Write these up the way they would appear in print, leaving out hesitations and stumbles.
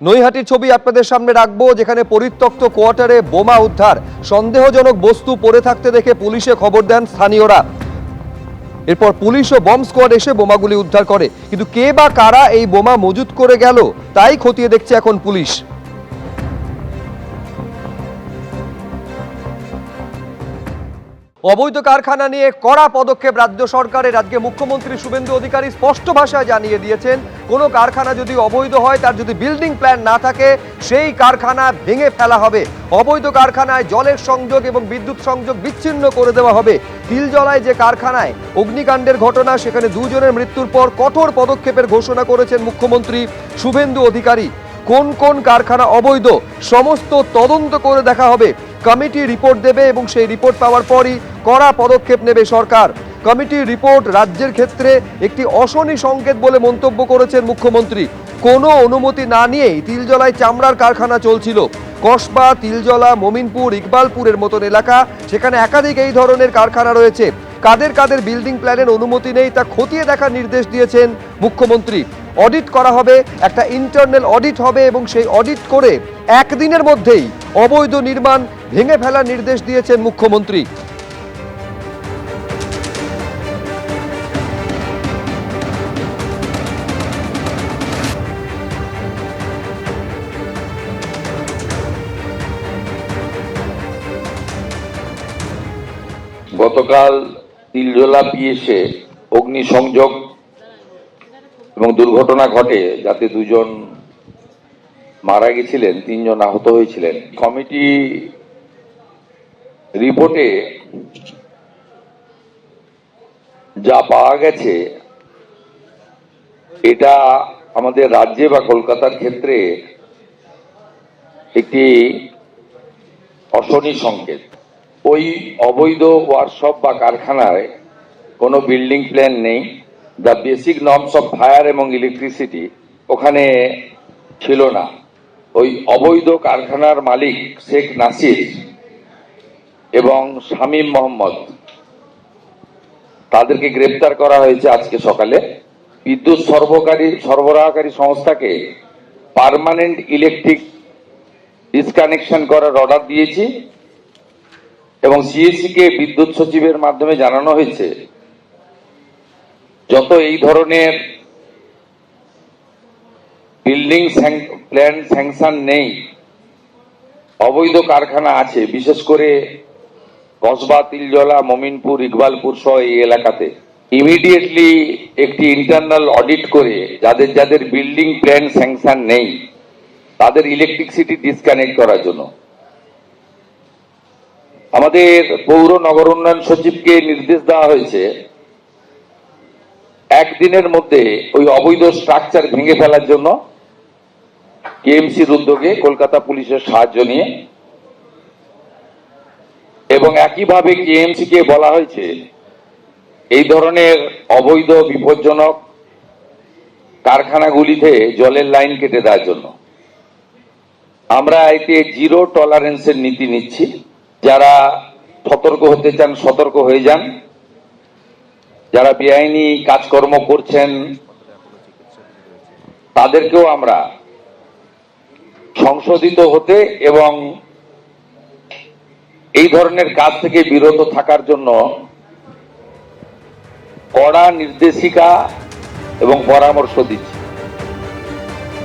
নৈহাটির ছবি আপনাদের সামনে রাখবো, যেখানে পরিত্যক্ত কোয়ার্টারে বোমা উদ্ধার। সন্দেহজনক বস্তু পড়ে থাকতে দেখে পুলিশে খবর দেন স্থানীয়রা। এরপর পুলিশ ও বম্ব স্কোয়াড এসে বোমাগুলি উদ্ধার করে, কিন্তু কে বা কারা এই বোমা মজুত করে গেল তাই খতিয়ে দেখছে এখন পুলিশ। অবৈধ কারখানা নিয়ে কড়া পদক্ষেপ রাজ্য সরকারের। আজকে মুখ্যমন্ত্রী শুভেন্দু অধিকারী স্পষ্ট ভাষায় জানিয়ে দিয়েছেন, কোনো কারখানা যদি অবৈধ হয়, তার যদি বিল্ডিং প্ল্যান না থাকে, সেই কারখানা ভেঙে ফেলা হবে। অবৈধ কারখানায় জলের সংযোগ এবং বিদ্যুৎ সংযোগ বিচ্ছিন্ন করে দেওয়া হবে। তিলজলায় যে কারখানায় অগ্নিকাণ্ডের ঘটনা, সেখানে দুজনের মৃত্যুর পর কঠোর পদক্ষেপের ঘোষণা করেছেন মুখ্যমন্ত্রী শুভেন্দু অধিকারী। কোন কোন কারখানা অবৈধ সমস্ত তদন্ত করে দেখা হবে। কমিটি রিপোর্ট দেবে এবং সেই রিপোর্ট পাওয়ার পরই কড়া পদক্ষেপ নেবে সরকার। কমিটির রিপোর্ট রাজ্যের ক্ষেত্রে একটি অশনি সংকেত বলে মন্তব্য করেছেন মুখ্যমন্ত্রী। কোনো অনুমতি না নিয়েই তিলজলায় চামড়ার কারখানা চলছিল। কসবা, তিলজলা, মমিনপুর, ইকবালপুরের মতন এলাকা, সেখানে একাধিক এই ধরনের কারখানা রয়েছে। কাদের কাদের বিল্ডিং প্ল্যানের অনুমতি নেই তা খতিয়ে দেখার নির্দেশ দিয়েছেন মুখ্যমন্ত্রী। অডিট করা হবে, একটা ইন্টারনাল অডিট হবে এবং সেই অডিট করে একদিনের মধ্যেই অবৈধ নির্মাণ ভেঙে ফেলার নির্দেশ দিয়েছেন মুখ্যমন্ত্রী। গতকাল তিলজলা পিএসে অগ্নিসংযোগ এবং দুর্ঘটনা ঘটে, যাতে দুজন মারা গেছিলেন, 3 জন আহত হয়েছিলেন। কমিটি রিপোর্টে যা পাওয়া গেছে, এটা আমাদের রাজ্যে বা কলকাতার ক্ষেত্রে একটি অশনি সংকেত। ওই অবৈধ ওয়ার্কশপ বা কারখানায় কোনো বিল্ডিং প্ল্যান নেই। The basic norms of fire এবং ইলেকট্রিসিটি ওখানে ছিল না। ওই অবৈধ কারখানার মালিক শেখ নাসির এবং শামীম মোহাম্মদ, তাদেরকে গ্রেপ্তার করা হয়েছে আজকে সকালে। বিদ্যুৎ সরবরাহকারী সংস্থাকে পার্মানেন্ট ইলেকট্রিক ডিসকানেকশন করার অর্ডার দিয়েছি এবং সিএসসি কে বিদ্যুৎ সচিবের মাধ্যমে জানানো হয়েছে, যত এই ধরনের বিল্ডিং প্ল্যান স্যাংশন নেই, অবৈধ কারখানা আছে, বিশেষ করে কসবা, তিলজলা, মমিনপুর, ইকবালপুর সহ এই এলাকাতে, ইমিডিয়েটলি একটি ইন্টারনাল অডিট করে যাদের যাদের বিল্ডিং প্ল্যান স্যাংশন নেই তাদের ইলেকট্রিসিটি ডিসকানেক্ট করার জন্য আমাদের পৌর নগর উন্নয়ন সচিবকে নির্দেশ দেওয়া হয়েছে একদিনের মধ্যে ওই অবৈধ স্ট্রাকচার ভেঙে ফেলার জন্য, কেএমসির উদ্যোগে, কলকাতা পুলিশের সাহায্য নিয়ে। এবং একইভাবে কেএমসি কে বলা হয়েছে এই ধরনের অবৈধ বিপজ্জনক কারখানাগুলিতে জলের লাইন কেটে দেওয়ার জন্য। আমরা এতে জিরো টলারেন্সের নীতি নিচ্ছি। যারা সতর্ক হতে চান সতর্ক হয়ে যান, যারা বেআইনি কাজকর্ম করছেন তাদেরকেও আমরা সংশোধিত হতে এবং এই ধরনের কাজ থেকে বিরত থাকার জন্য কড়া নির্দেশিকা এবং পরামর্শ দিচ্ছি।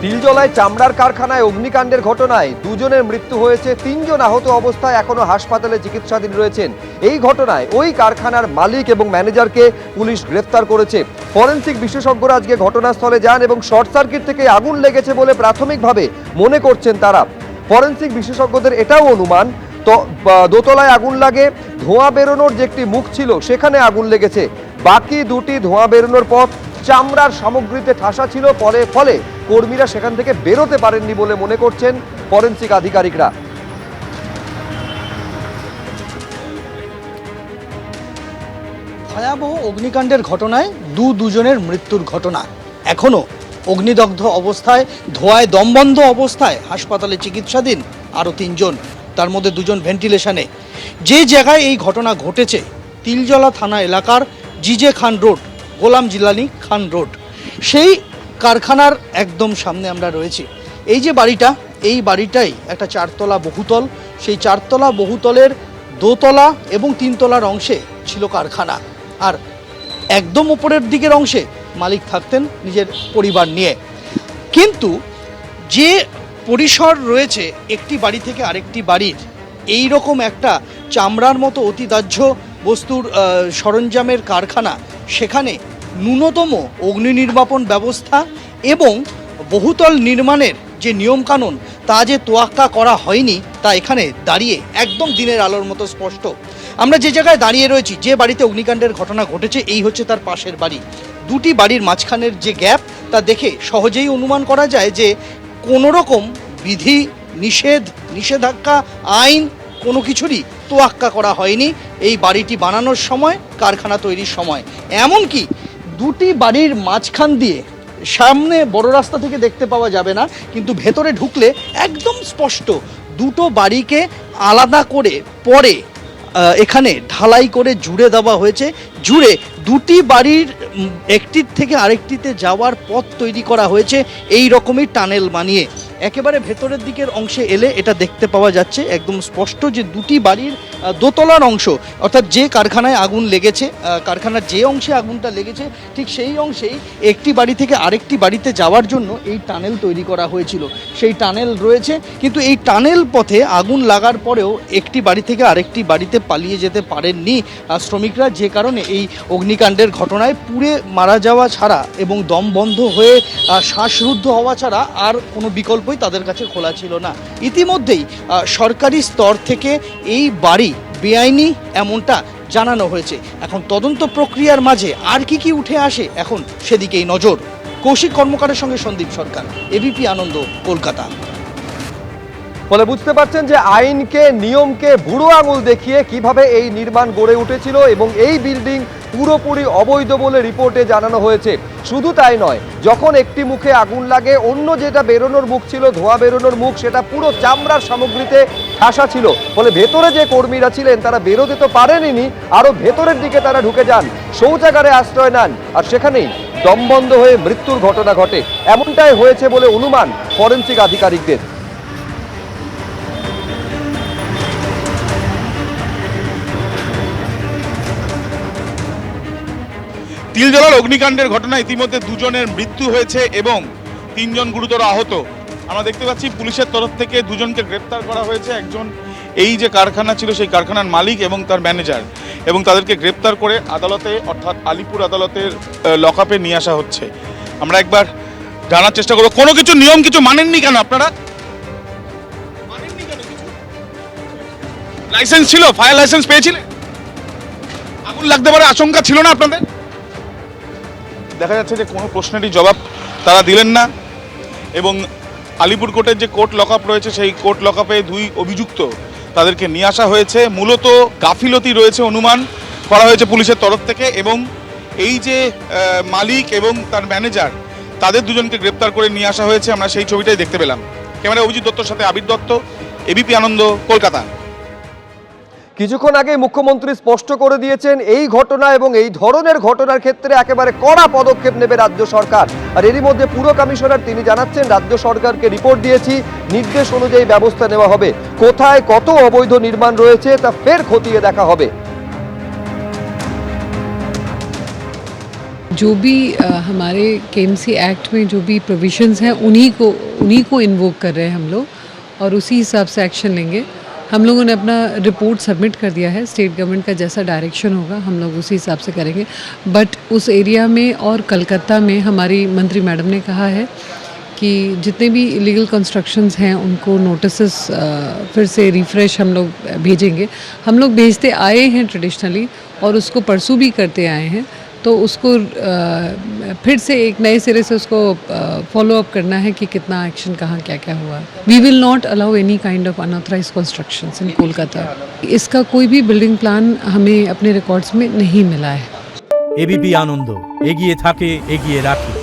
তিলজলায় চামড়ার কারখানায় অগ্নিকাণ্ডের ঘটনায় দুজনের মৃত্যু হয়েছে, 3 জন আহত অবস্থায় এখনো হাসপাতালে চিকিৎসাধীন রয়েছেন। এই ঘটনায় ওই কারখানার মালিক এবং ম্যানেজারকে পুলিশ গ্রেফতার করেছে। ফরেনসিক বিশেষজ্ঞরা আজকে ঘটনাস্থলে যান এবং শর্ট সার্কিট থেকে আগুন লেগেছে বলে প্রাথমিকভাবে মনে করছেন তারা। ফরেনসিক বিশেষজ্ঞদের এটাও অনুমান, তো দোতলায় আগুন লাগে, ধোঁয়া বেরোনোর যে একটি মুখ ছিল সেখানে আগুন লেগেছে। বাকি দুটি ধোঁয়া বেরোনোর পথ চামড়ার সামগ্রীতে ঠাসা ছিল, ফলে কর্মীরা সেখান থেকে বেরোতে পারেননি বলে মনে করছেন ফরেনসিক আধিকারিকরা। ভয়াবহ অগ্নিকাণ্ডের ঘটনায় দুজনের মৃত্যুর ঘটনা। এখনও অগ্নিদগ্ধ অবস্থায়, ধোঁয়ায় দমবন্ধ অবস্থায় হাসপাতালে চিকিৎসাধীন আরও 3 জন, তার মধ্যে 2 জন ভেন্টিলেশনে। যে জায়গায় এই ঘটনা ঘটেছে, তিলজলা থানা এলাকার জিজে খান রোড, গোলাম জিলানি খান রোড, সেই কারখানার একদম সামনে আমরা রয়েছি। এই যে বাড়িটা, এই বাড়িটাই একটা চারতলা বহুতল। সেই চারতলা বহুতলের দোতলা এবং তিনতলার অংশে ছিল কারখানা, আর একদম উপরের দিকের অংশে মালিক থাকতেন নিজের পরিবার নিয়ে। কিন্তু যে পরিসর রয়েছে একটি বাড়ি থেকে আরেকটি বাড়ির, এই রকম একটা চামড়ার মতো অতিদাহ্য বস্তুর সরঞ্জামের কারখানা, সেখানে ন্যূনতম অগ্নি নির্বাপন ব্যবস্থা এবং বহুতল নির্মাণের যে নিয়মকানুন তা যে তোয়াক্কা করা হয়নি তা এখানে দাঁড়িয়ে একদম দিনের আলোর মতো স্পষ্ট। আমরা যে জায়গায় দাঁড়িয়ে রয়েছি, যে বাড়িতে অগ্নিকাণ্ডের ঘটনা ঘটেছে, এই হচ্ছে তার পাশের বাড়ি। দুটি বাড়ির মাঝখানের যে গ্যাপ তা দেখে সহজেই অনুমান করা যায় যে কোনো রকম বিধি নিষেধ, নিষেধাজ্ঞা, আইন কোনো কিছুরই তোয়াক্কা করা হয়নি এই বাড়িটি বানানোর সময়, কারখানা তৈরির সময়। এমনকি দুটি বাড়ির মাঝখান দিয়ে সামনে বড় রাস্তা থেকে দেখতে পাওয়া যাবে না, কিন্তু ভেতরে ঢুকলে একদম স্পষ্ট দুটো বাড়িকে আলাদা করে পরে এখানে ঢালাই করে জুড়ে দেওয়া হয়েছে। জুড়ে দুটি বাড়ির একটির থেকে আরেকটিতে যাওয়ার পথ তৈরি করা হয়েছে এই রকমই টানেল বানিয়ে। একেবারে ভেতরের দিকের অংশে এলে এটা দেখতে পাওয়া যাচ্ছে একদম স্পষ্ট যে দুটি বাড়ির দোতলার অংশ, অর্থাৎ যে কারখানায় আগুন লেগেছে, কারখানার যে অংশে আগুনটা লেগেছে ঠিক সেই অংশেই একটি বাড়ি থেকে আরেকটি বাড়িতে যাওয়ার জন্য এই টানেল তৈরি করা হয়েছিল। সেই টানেল রয়েছে, কিন্তু এই টানেল পথে আগুন লাগার পরেও একটি বাড়ি থেকে আরেকটি বাড়িতে পালিয়ে যেতে পারেননি শ্রমিকরা, যে কারণে এই অগ্নিকাণ্ডের ঘটনায় পুড়ে মারা যাওয়া ছাড়া এবং দম বন্ধ হয়ে শ্বাসরুদ্ধ হওয়া ছাড়া আর কোনো বিকল্পই তাদের কাছে খোলা ছিল না। ইতিমধ্যেই সরকারি স্তর থেকে এই বাড়ি বেআইনি এমনটা জানানো হয়েছে। এখন তদন্ত প্রক্রিয়ার মাঝে আর কি উঠে আসে এখন সেদিকেই নজর। কৌশিক কর্মকারের সঙ্গে সন্দীপ সরকার, এবিপি আনন্দ, কলকাতা। ফলে বুঝতে পারছেন যে আইনকে, নিয়মকে বুড়ো আঙুল দেখিয়ে কিভাবে এই নির্মাণ গড়ে উঠেছিল এবং এই বিল্ডিং পুরোপুরি অবৈধ বলে রিপোর্টে জানানো হয়েছে। শুধু তাই নয়, যখন একটি মুখে আগুন লাগে, অন্য যেটা বেরোনোর মুখ ছিল, ধোঁয়া বেরোনোর মুখ, সেটা পুরো চামড়ার সামগ্রীতে ঠাসা ছিল। ফলে ভেতরে যে কর্মীরা ছিলেন তারা বেরোতে তো পারেনি, আরো ভেতরের দিকে তারা ঢুকে যান, শৌচাগারে আশ্রয় নেন, আর সেখানেই দমবন্ধ হয়ে মৃত্যুর ঘটনা ঘটে। এমনটাই হয়েছে বলে অনুমান ফরেনসিক আধিকারিকদের। তিলজলার অগ্নিকাণ্ডের ঘটনা ইতিমধ্যে দুজনের মৃত্যু হয়েছে এবং 3 জন গুরুতর আহত। আমরা দেখতে পাচ্ছি পুলিশের তরফ থেকে দুজনকে গ্রেপ্তার করা হয়েছে। একজন এই যে কারখানা ছিল সেই কারখানার মালিক এবং তার ম্যানেজার, এবং তাদেরকে গ্রেপ্তার করে আদালতে, অর্থাৎ আলিপুর আদালতের লকআপে নিয়ে আসা হচ্ছে। আমরা একবার জানার চেষ্টা করবো, কোনো কিছু নিয়ম কিছু মানেননি কেন আপনারা? মানেননি কেন কিছু? লাইসেন্স ছিল, ফায়ার লাইসেন্স পেয়েছিলেন? আগুন লাগতে পারে আশঙ্কা ছিল না আপনাদের? দেখা যাচ্ছে যে কোনো প্রশ্নেরই জবাব তারা দিলেন না, এবং আলিপুর কোর্টের যে কোর্ট লকআপ রয়েছে সেই কোর্ট লকআপে 2 অভিযুক্ত তাদেরকে নিয়ে আসা হয়েছে। মূলত গাফিলতি রয়েছে অনুমান করা হয়েছে পুলিশের তরফ থেকে, এবং এই যে মালিক এবং তার ম্যানেজার, তাদের দুজনকে গ্রেপ্তার করে নিয়ে আসা হয়েছে। আমরা সেই ছবিটাই দেখতে পেলাম। ক্যামেরা অভিজিৎ দত্তর সাথে আবির দত্ত, এবিপি আনন্দ, কলকাতা। কিছুক্ষণ আগে মুখ্যমন্ত্রী স্পষ্ট করে দিয়েছেন এই ঘটনা এবং এই ধরনের ঘটনার ক্ষেত্রে একেবারে কড়া পদক্ষেপ নেবে রাজ্য সরকার। আর এরই মধ্যে পুর কমিশনার তিনি জানাচ্ছেন, রাজ্য সরকারকে রিপোর্ট দিয়েছি, নির্দেশ অনুযায়ী ব্যবস্থা নেওয়া হবে। কোথায় কত অবৈধ নির্মাণ রয়েছে তা ফের খতিয়ে দেখা হবে। जो भी हमारे केएमसी एक्ट में जो भी प्रोविजंस हैं उन्हीं को इन्वोक कर रहे हैं हम लोग, और उसी हिसाब से एक्शन लेंगे। हम लोगों ने अपना रिपोर्ट सबमिट कर दिया है, स्टेट गवर्नमेंट का जैसा डायरेक्शन होगा हम लोग उसी हिसाब से करेंगे। बट उस एरिया में और कलकत्ता में हमारी मंत्री मैडम ने कहा है कि जितने भी इलीगल कंस्ट्रक्शंस हैं उनको नोटिसेस फिर से रिफ़्रेश हम लोग भेजेंगे। हम लोग भेजते आए हैं ट्रेडिशनली, और उसको परसों भी करते आए हैं, तो उसको फिर से एक नए सिरे से उसको फॉलो अप करना है कि कितना एक्शन कहाँ क्या क्या हुआ। We will not allow any kind of unauthorise constructions in Kolkata. इसका कोई भी बिल्डिंग प्लान हमें अपने रिकॉर्ड्स में नहीं मिला है। एबीपी आनंद, एगिए थाके एगिए राखे।